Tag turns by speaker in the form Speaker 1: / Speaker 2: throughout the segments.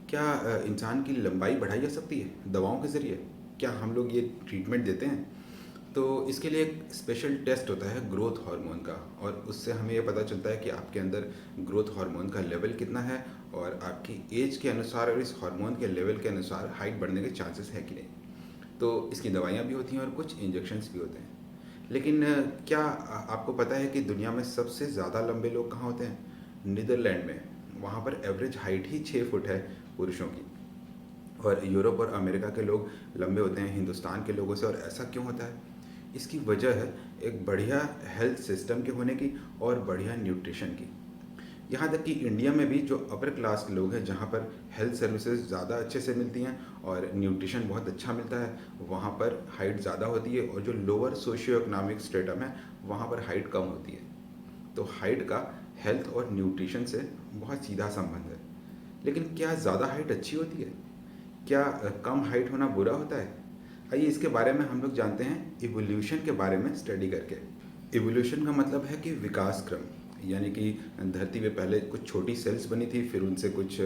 Speaker 1: क्या इंसान की लंबाई बढ़ाई जा सकती है दवाओं के ज़रिए? क्या हम लोग ये ट्रीटमेंट देते हैं? तो इसके लिए एक स्पेशल टेस्ट होता है ग्रोथ हार्मोन का, और उससे हमें ये पता चलता है कि आपके अंदर ग्रोथ हार्मोन का लेवल कितना है, और आपकी एज के अनुसार और इस हार्मोन के लेवल के अनुसार हाइट बढ़ने के चांसेस है कि नहीं। तो इसकी दवाइयाँ भी होती हैं और कुछ इंजेक्शंस भी होते हैं। लेकिन क्या आपको पता है कि दुनिया में सबसे ज़्यादा लंबे लोग कहाँ होते हैं? नीदरलैंड में। वहाँ पर एवरेज हाइट ही 6 फुट है पुरुषों की। और यूरोप और अमेरिका के लोग लंबे होते हैं हिंदुस्तान के लोगों से। और ऐसा क्यों होता है? इसकी वजह है एक बढ़िया हेल्थ सिस्टम के होने की और बढ़िया न्यूट्रिशन की। यहाँ तक कि इंडिया में भी जो अपर क्लास के लोग हैं, जहाँ पर हेल्थ सर्विसेज ज़्यादा अच्छे से मिलती हैं और न्यूट्रिशन बहुत अच्छा मिलता है, वहाँ पर हाइट ज़्यादा होती है। और जो लोअर सोशियो इकोनॉमिक स्टेटम है, वहाँ पर हाइट कम होती है। तो हाइट का हेल्थ और न्यूट्रिशन से बहुत सीधा संबंध है। लेकिन क्या ज़्यादा हाइट अच्छी होती है? क्या कम हाइट होना बुरा होता है? आइए इसके बारे में हम लोग जानते हैं इवोल्यूशन के बारे में स्टडी करके। इवोल्यूशन का मतलब है कि विकास क्रम, यानी कि धरती पे पहले कुछ छोटी सेल्स बनी थी, फिर उनसे कुछ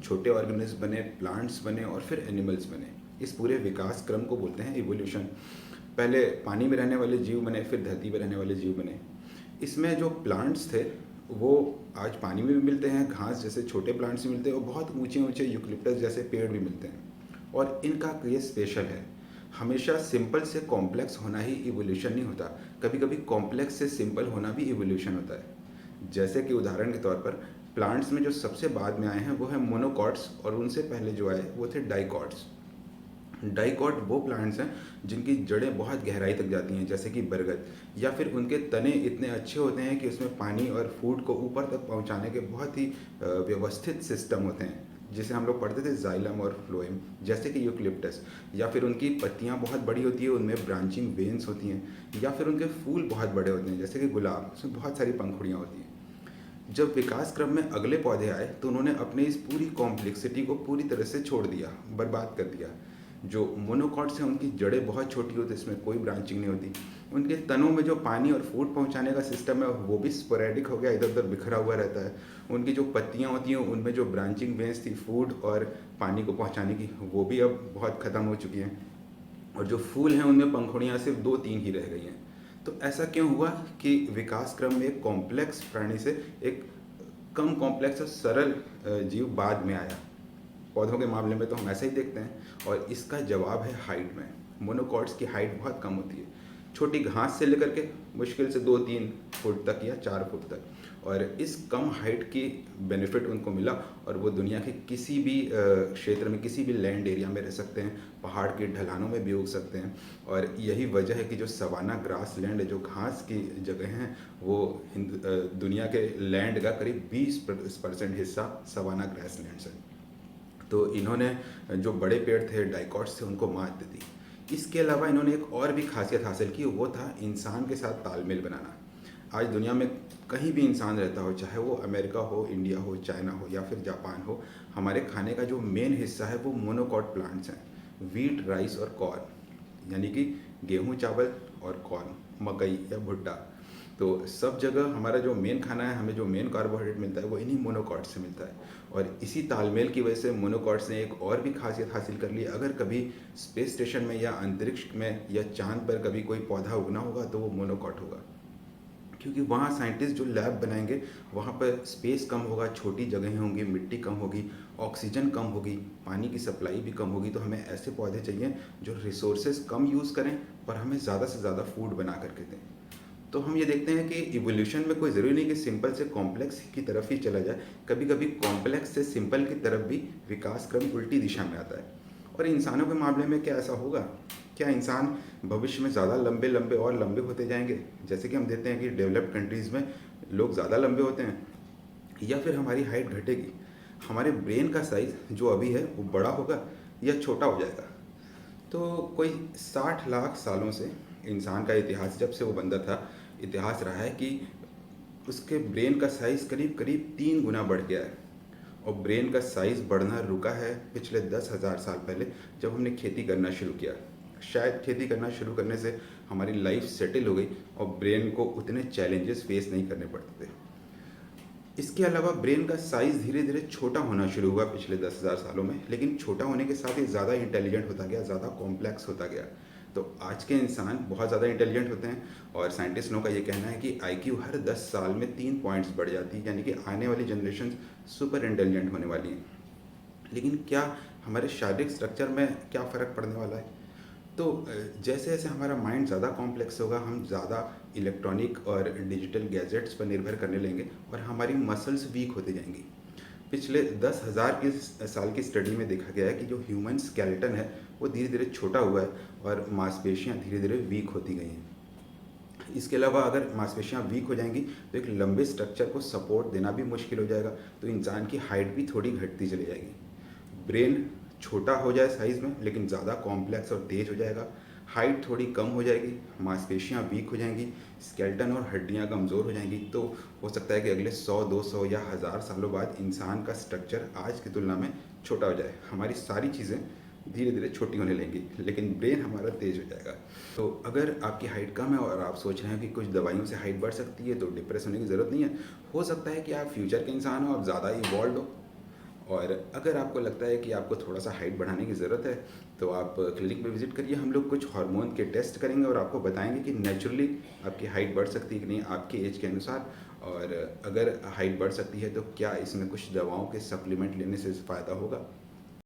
Speaker 1: छोटे ऑर्गेनिज्म बने, प्लांट्स बने और फिर एनिमल्स बने। इस पूरे विकास क्रम को बोलते हैं इवोल्यूशन। पहले पानी में रहने वाले जीव बने, फिर धरती पे रहने वाले जीव बने। इसमें जो प्लांट्स थे वो आज पानी में भी मिलते हैं, घास जैसे छोटे प्लांट्स भी मिलते हैं, और बहुत ऊंचे ऊंचे यूकलिप्टस जैसे पेड़ भी मिलते हैं। और इनका ये स्पेशल है, हमेशा सिंपल से कॉम्प्लेक्स होना ही इवोल्यूशन नहीं होता, कभी कभी कॉम्प्लेक्स से सिंपल होना भी इवोल्यूशन होता है। जैसे कि उदाहरण के तौर पर प्लांट्स में जो सबसे बाद में आए हैं वो है मोनोकॉट्स, और उनसे पहले जो आए वो थे डाइकॉट्स। डाइकॉट वो प्लांट्स हैं जिनकी जड़ें बहुत गहराई तक जाती हैं, जैसे कि बरगद, या फिर उनके तने इतने अच्छे होते हैं कि उसमें पानी और फूड को ऊपर तक पहुंचाने के बहुत ही व्यवस्थित सिस्टम होते हैं, जिसे हम लोग पढ़ते थे जाइलम और फ्लोएम, जैसे कि यूकलिप्टस। या फिर उनकी पत्तियां बहुत बड़ी होती है, उनमें ब्रांचिंग वेन्स होती हैं। या फिर उनके फूल बहुत बड़े होते हैं, जैसे कि गुलाब, उसमें बहुत सारी पंखुड़ियाँ होती हैं। जब विकास क्रम में अगले पौधे आए तो उन्होंने अपनी इस पूरी कॉम्प्लेक्सिटी को पूरी तरह से छोड़ दिया, बर्बाद कर दिया। जो मोनोकॉट्स हैं उनकी जड़ें बहुत छोटी होती, इसमें कोई ब्रांचिंग नहीं होती। उनके तनों में जो पानी और फूड पहुंचाने का सिस्टम है वो भी स्पोरेडिक हो गया, इधर उधर बिखरा हुआ रहता है। उनकी जो पत्तियां होती हैं उनमें जो ब्रांचिंग वेन्स थी फूड और पानी को पहुंचाने की, वो भी अब बहुत ख़त्म हो चुकी हैं। और जो फूल हैं उनमें पंखुड़ियाँ सिर्फ 2-3 ही रह गई हैं। तो ऐसा क्यों हुआ कि विकास क्रम में एक कॉम्प्लेक्स प्राणी से एक कम कॉम्प्लेक्स और सरल जीव बाद में आया? पौधों के मामले में तो हम ऐसा ही देखते हैं, और इसका जवाब है हाइट में। मोनोकॉट्स की हाइट बहुत कम होती है, छोटी घास से लेकर के मुश्किल से 2-3 फुट तक या 4 फुट तक। और इस कम हाइट की बेनिफिट उनको मिला, और वो दुनिया के किसी भी क्षेत्र में, किसी भी लैंड एरिया में रह सकते हैं, पहाड़ की ढलानों में भी उग सकते हैं। और यही वजह है कि जो सवाना ग्रास लैंड है, जो घास की जगह हैं, वो दुनिया के लैंड का करीब 20% हिस्सा सवाना ग्रास लैंड है। तो इन्होंने जो बड़े पेड़ थे डाइकॉट्स थे उनको मात दे दी। इसके अलावा इन्होंने एक और भी खासियत हासिल की, वो था इंसान के साथ तालमेल बनाना। आज दुनिया में कहीं भी इंसान रहता हो, चाहे वो अमेरिका हो, इंडिया हो, चाइना हो या फिर जापान हो, हमारे खाने का जो मेन हिस्सा है वो मोनोकॉट प्लांट्स हैं। वीट, राइस और कॉर्न, यानी कि गेहूँ चावल और कॉर्न, मकई या भुट्टा। तो सब जगह हमारा जो मेन खाना है, हमें जो मेन कार्बोहाइड्रेट मिलता है वो इन्हीं मोनोकॉट से मिलता है। और इसी तालमेल की वजह से मोनोकॉट्स ने एक और भी खासियत हासिल कर ली। अगर कभी स्पेस स्टेशन में या अंतरिक्ष में या चांद पर कभी कोई पौधा उगना होगा तो वो मोनोकॉट होगा, क्योंकि वहाँ साइंटिस्ट जो लैब बनाएंगे वहाँ पर स्पेस कम होगा, छोटी जगहें होंगी, मिट्टी कम होगी, ऑक्सीजन कम होगी, पानी की सप्लाई भी कम होगी। तो हमें ऐसे पौधे चाहिए जो रिसोर्सेज कम यूज़ करें पर हमें ज़्यादा से ज़्यादा फूड बना करके दें। तो हम ये देखते हैं कि इवोल्यूशन में कोई ज़रूरी नहीं कि सिंपल से कॉम्प्लेक्स की तरफ ही चला जाए, कभी कभी कॉम्प्लेक्स से सिंपल की तरफ भी विकास क्रम उल्टी दिशा में आता है। और इंसानों के मामले में क्या ऐसा होगा? क्या इंसान भविष्य में ज़्यादा लंबे लंबे और लंबे होते जाएंगे, जैसे कि हम देखते हैं कि डेवलप्ड कंट्रीज़ में लोग ज़्यादा लंबे होते हैं? या फिर हमारी हाइट घटेगी, हमारे ब्रेन का साइज़ जो अभी है वो बड़ा होगा या छोटा हो जाएगा? तो कोई 60 लाख सालों से इंसान का इतिहास, जब से वो बंदा था, इतिहास रहा है कि उसके ब्रेन का साइज़ करीब करीब 3 गुना बढ़ गया है। और ब्रेन का साइज़ बढ़ना रुका है पिछले 10,000 साल पहले, जब हमने खेती करना शुरू किया। शायद खेती करना शुरू करने से हमारी लाइफ सेटल हो गई और ब्रेन को उतने चैलेंजेस फेस नहीं करने पड़ते थे। इसके अलावा ब्रेन का साइज़ धीरे-धीरे छोटा होना शुरू हुआ पिछले 10,000 सालों में, लेकिन छोटा होने के साथ ही ज़्यादा इंटेलिजेंट होता गया, ज़्यादा कॉम्प्लेक्स होता गया। तो आज के इंसान बहुत ज़्यादा इंटेलिजेंट होते हैं और साइंटिस्टों का ये कहना है कि आईक्यू हर 10 साल में 3 पॉइंट्स बढ़ जाती है, यानी कि आने वाली जनरेशन सुपर इंटेलिजेंट होने वाली है। लेकिन क्या हमारे शारीरिक स्ट्रक्चर में क्या फ़र्क पड़ने वाला है? तो जैसे जैसे हमारा माइंड ज़्यादा कॉम्प्लेक्स होगा, हम ज़्यादा इलेक्ट्रॉनिक और डिजिटल गैजेट्स पर निर्भर करने लेंगे और हमारी मसल्स वीक होती जाएंगी। पिछले 10,000 की साल की स्टडी में देखा गया है कि जो ह्यूमन स्केलेटन है वो धीरे धीरे छोटा हुआ है और मांसपेशियां धीरे धीरे वीक होती गई हैं। इसके अलावा अगर मांसपेशियां वीक हो जाएंगी तो एक लंबे स्ट्रक्चर को सपोर्ट देना भी मुश्किल हो जाएगा, तो इंसान की हाइट भी थोड़ी घटती चली जाएगी। ब्रेन छोटा हो जाए साइज़ में लेकिन ज़्यादा कॉम्प्लेक्स और तेज हो जाएगा, हाइट थोड़ी कम हो जाएगी, मांसपेशियां वीक हो जाएंगी, स्केलेटन और हड्डियां कमज़ोर हो जाएंगी। तो हो सकता है कि अगले 100, 200 या 1000 सालों बाद इंसान का स्ट्रक्चर आज की तुलना में छोटा हो जाए। हमारी सारी चीज़ें धीरे धीरे छोटी होने लगेंगी लेकिन ब्रेन हमारा तेज हो जाएगा। तो अगर आपकी हाइट कम है और आप सोच रहे हैं कि कुछ दवाइयों से हाइट बढ़ सकती है, तो डिप्रेस होने की ज़रूरत नहीं है। हो सकता है कि आप फ्यूचर के इंसान हो, आप ज़्यादा इवॉल्व हो। और अगर आपको लगता है कि आपको थोड़ा सा हाइट बढ़ाने की ज़रूरत है तो आप क्लिनिक में विज़िट करिए। हम लोग कुछ हार्मोन के टेस्ट करेंगे और आपको बताएंगे कि नेचुरली आपकी हाइट बढ़ सकती है कि नहीं आपके एज के अनुसार। और अगर हाइट बढ़ सकती है तो क्या इसमें कुछ दवाओं के सप्लीमेंट लेने से फ़ायदा होगा।